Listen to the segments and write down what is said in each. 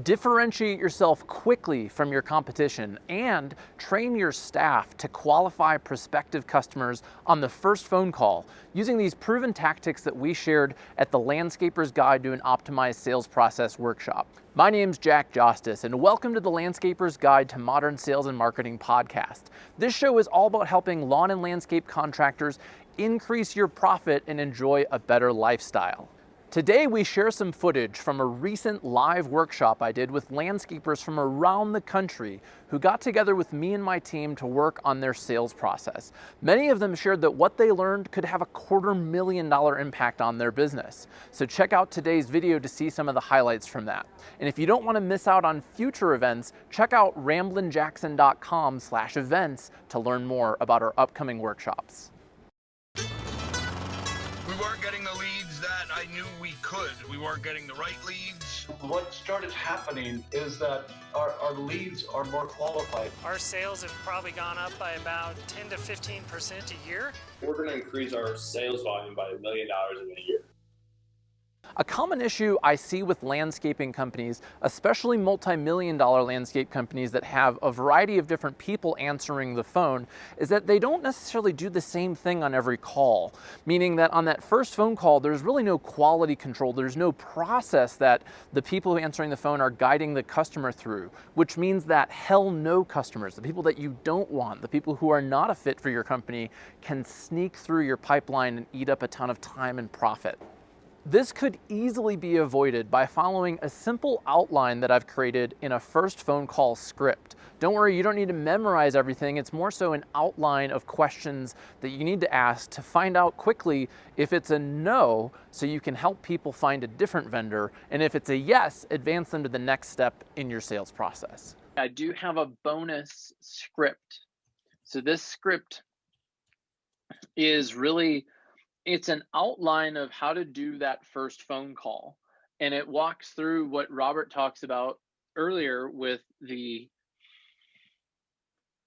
Differentiate yourself quickly from your competition and train your staff to qualify prospective customers on the first phone call using these proven tactics that we shared at the Landscaper's Guide to an Optimized Sales Process workshop. My name's Jack Jostes, and welcome to the Landscaper's Guide to Modern Sales and Marketing podcast. This show is all about helping lawn and landscape contractors increase your profit and enjoy a better lifestyle. Today we share some footage from a recent live workshop I did with landscapers from around the country who got together with me and my team to work on their sales process. Many of them shared that what they learned could have a $250,000 impact on their business. So check out today's video to see some of the highlights from that. And if you don't want to miss out on future events, check out ramblinjackson.com/events to learn more about our upcoming workshops. We weren't getting the leads that I knew we could. We weren't getting the right leads. What started happening is that our leads are more qualified. Our sales have probably gone up by about 10 to 15% a year. We're going to increase our sales volume by $1 million in a year. A common issue I see with landscaping companies, especially multi-million-dollar landscape companies that have a variety of different people answering the phone, is that they don't necessarily do the same thing on every call. Meaning that on that first phone call, there's really no quality control. There's no process that the people who are answering the phone are guiding the customer through, which means that hell no customers, the people that you don't want, the people who are not a fit for your company, can sneak through your pipeline and eat up a ton of time and profit. This could easily be avoided by following a simple outline that I've created in a first phone call script. Don't worry, you don't need to memorize everything. It's more so an outline of questions that you need to ask to find out quickly if it's a no, so you can help people find a different vendor. And if it's a yes, advance them to the next step in your sales process. I do have a bonus script. So this script is really, it's an outline of how to do that first phone call. And it walks through what Robert talks about earlier with the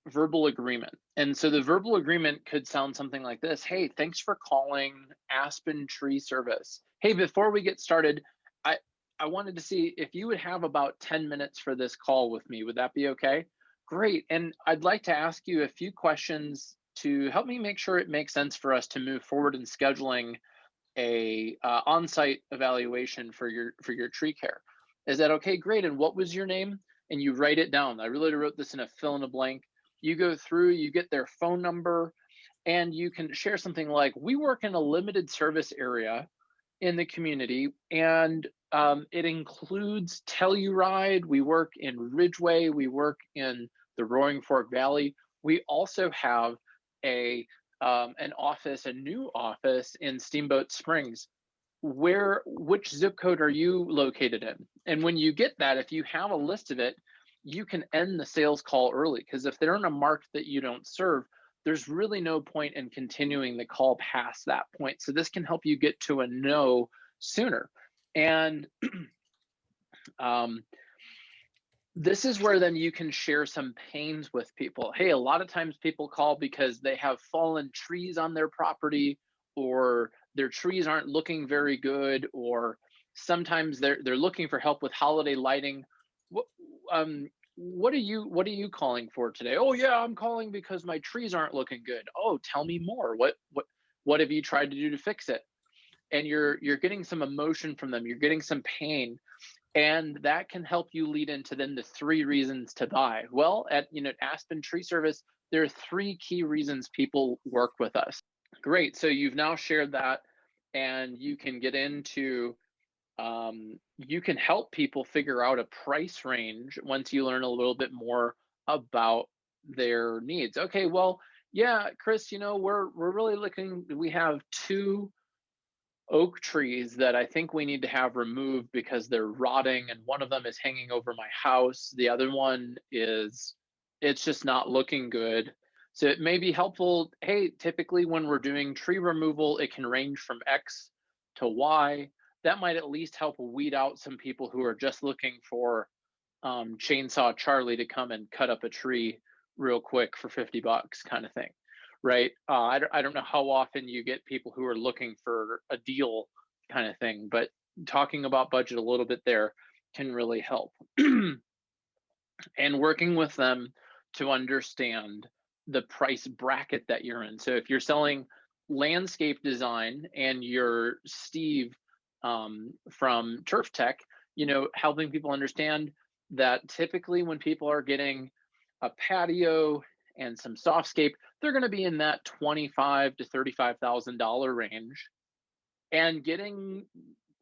verbal agreement. And so the verbal agreement could sound something like this. Hey, thanks for calling Aspen Tree Service. Hey, before we get started, I wanted to see if you would have about 10 minutes for this call with me. Would that be okay? Great. And I'd like to ask you a few questions to help me make sure it makes sense for us to move forward in scheduling a on-site evaluation for your tree care. Is that okay? Great. And what was your name? And you write it down. I really wrote this in a fill in the blank. You go through, you get their phone number, and you can share something like, we work in a limited service area in the community, and it includes Telluride. We work in Ridgeway. We work in the Roaring Fork Valley. We also have an office, a new office in Steamboat Springs. Which zip code are you located in? And when you get that, if you have a list of it, you can end the sales call early, because if they're in a market that you don't serve, there's really no point in continuing the call past that point. So this can help you get to a no sooner. And this is where then you can share some pains with people. Hey, a lot of times people call because they have fallen trees on their property, or their trees aren't looking very good, or sometimes they're looking for help with holiday lighting. What are you calling for today? Oh yeah, I'm calling because my trees aren't looking good. Oh, tell me more. What have you tried to do to fix it? And you're getting some emotion from them. You're getting some pain. And that can help you lead into then the 3 reasons to buy. Well, at Aspen Tree Service, there are 3 key reasons people work with us. Great. So you've now shared that, and you can get into, you can help people figure out a price range once you learn a little bit more about their needs. Okay, well, yeah, Chris, we're really looking, we have 2 oak trees that I think we need to have removed because they're rotting, and one of them is hanging over my house. The other one it's just not looking good. So it may be helpful. Hey, typically when we're doing tree removal, it can range from X to Y. That might at least help weed out some people who are just looking for Chainsaw Charlie to come and cut up a tree real quick for $50 kind of thing. Right. I don't know how often you get people who are looking for a deal kind of thing, but talking about budget a little bit there can really help. And working with them to understand the price bracket that you're in. So if you're selling landscape design and you're Steve from Turf Tech, helping people understand that typically when people are getting a patio and some softscape, they're going to be in that $25,000 to $35,000 range, and getting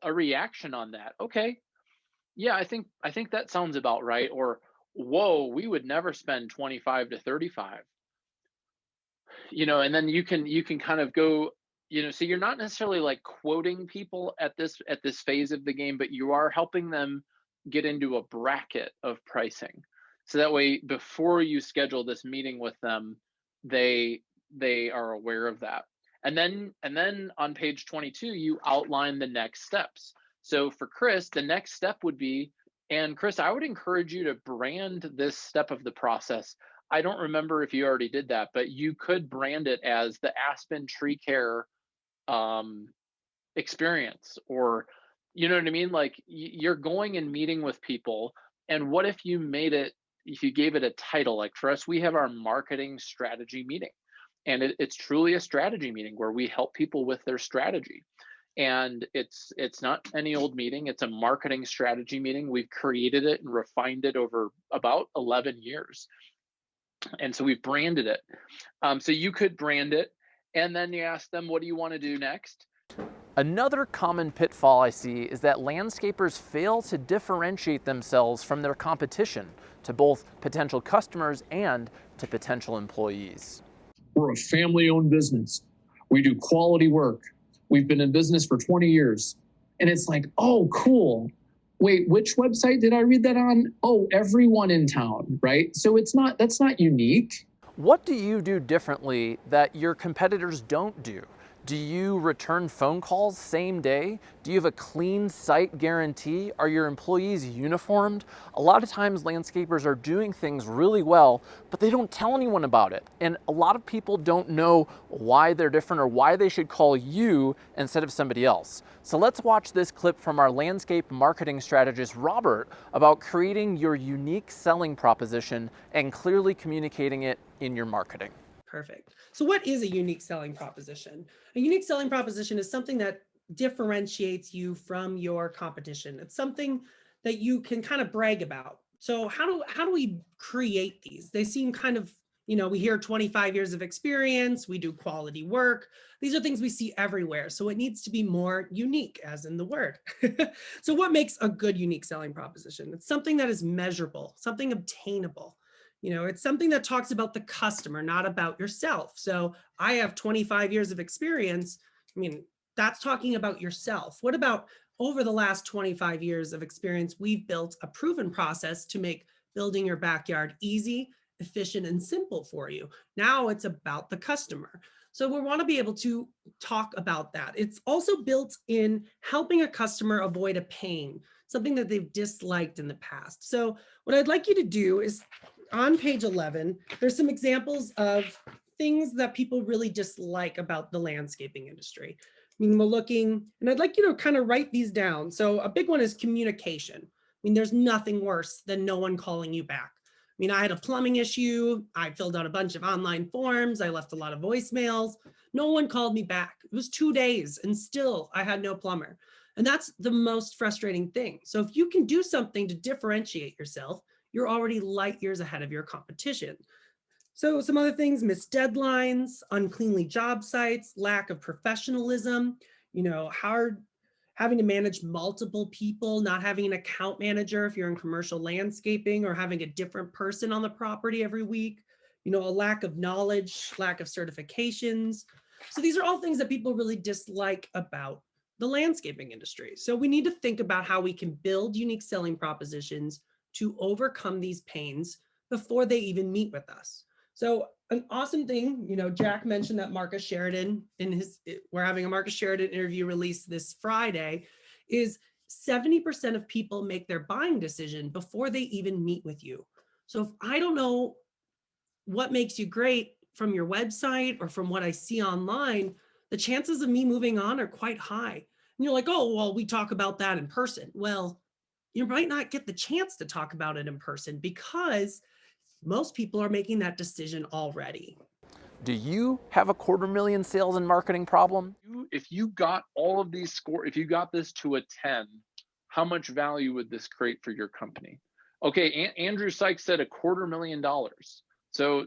a reaction on that. Okay, yeah, I think that sounds about right. Or, whoa, we would never spend 25 to 35. And then you can kind of go, so you're not necessarily like quoting people at this phase of the game, but you are helping them get into a bracket of pricing. So that way, before you schedule this meeting with them, they are aware of that. And then on page 22, you outline the next steps. So for Chris, the next step would be, and Chris, I would encourage you to brand this step of the process. I don't remember if you already did that, but you could brand it as the Aspen Tree Care experience, or you know what I mean? Like you're going and meeting with people, and what if you gave it a title? Like for us, we have our marketing strategy meeting, and it's truly a strategy meeting where we help people with their strategy. And it's not any old meeting. It's a marketing strategy meeting. We've created it and refined it over about 11 years. And so we've branded it. So you could brand it, and then you ask them, what do you want to do next? Another common pitfall I see is that landscapers fail to differentiate themselves from their competition to both potential customers and to potential employees. We're a family-owned business. We do quality work. We've been in business for 20 years. And it's like, oh, cool. Wait, which website did I read that on? Oh, everyone in town, right? So that's not unique. What do you do differently that your competitors don't do? Do you return phone calls same day? Do you have a clean site guarantee? Are your employees uniformed? A lot of times landscapers are doing things really well, but they don't tell anyone about it. And a lot of people don't know why they're different or why they should call you instead of somebody else. So let's watch this clip from our landscape marketing strategist, Robert, about creating your unique selling proposition and clearly communicating it in your marketing. Perfect. So what is a unique selling proposition? A unique selling proposition is something that differentiates you from your competition. It's something that you can kind of brag about. So how do we create these? They seem kind of, we hear 25 years of experience, we do quality work. These are things we see everywhere. So it needs to be more unique, as in the word. So what makes a good unique selling proposition? It's something that is measurable, something obtainable. It's something that talks about the customer, not about yourself. So I have 25 years of experience. I mean, that's talking about yourself. What about over the last 25 years of experience, we've built a proven process to make building your backyard easy, efficient, and simple for you. Now it's about the customer. So we want to be able to talk about that. It's also built in helping a customer avoid a pain, something that they've disliked in the past. So what I'd like you to do is, on page 11, there's some examples of things that people really dislike about the landscaping industry. I mean, we're looking, and I'd like you to kind of write these down. So a big one is communication. I mean, there's nothing worse than no one calling you back. I mean, I had a plumbing issue. I filled out a bunch of online forms. I left a lot of voicemails. No one called me back. It was 2 days and still I had no plumber. And that's the most frustrating thing. So if you can do something to differentiate yourself, you're already light years ahead of your competition. So some other things: missed deadlines, uncleanly job sites, lack of professionalism, hard having to manage multiple people, not having an account manager if you're in commercial landscaping, or having a different person on the property every week, a lack of knowledge, lack of certifications. So these are all things that people really dislike about the landscaping industry. So we need to think about how we can build unique selling propositions to overcome these pains before they even meet with us. So an awesome thing, Jack mentioned that Marcus Sheridan we're having a Marcus Sheridan interview released this Friday, is 70% of people make their buying decision before they even meet with you. So if I don't know what makes you great from your website or from what I see online, the chances of me moving on are quite high. And you're like, oh, well, we talk about that in person. Well, you might not get the chance to talk about it in person because most people are making that decision already. Do you have a $250,000 sales and marketing problem? If you got all of these if you got this to a 10, how much value would this create for your company? Okay, Andrew Sykes said $250,000. So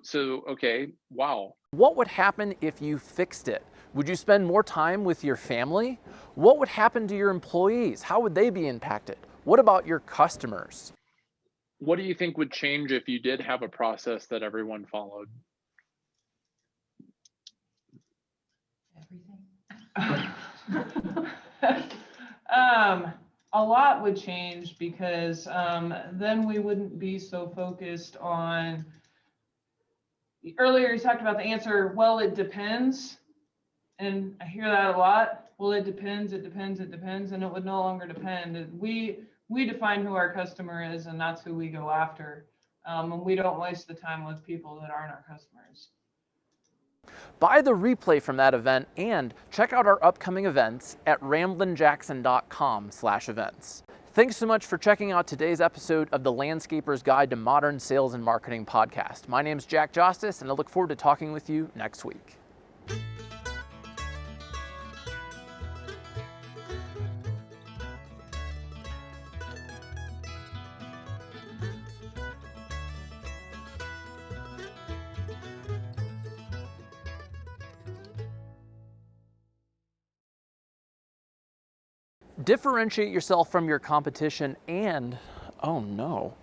okay, wow. What would happen if you fixed it? Would you spend more time with your family? What would happen to your employees? How would they be impacted? What about your customers? What do you think would change if you did have a process that everyone followed? A lot would change because then we wouldn't be so focused on, earlier you talked about the answer, well, it depends. And I hear that a lot. Well, it depends, and it would no longer depend. We define who our customer is, and that's who we go after. And we don't waste the time with people that aren't our customers. Buy the replay from that event and check out our upcoming events at ramblinjackson.com/events. Thanks so much for checking out today's episode of the Landscaper's Guide to Modern Sales and Marketing podcast. My name is Jack Jostes, and I look forward to talking with you next week. Differentiate yourself from your competition and, oh no.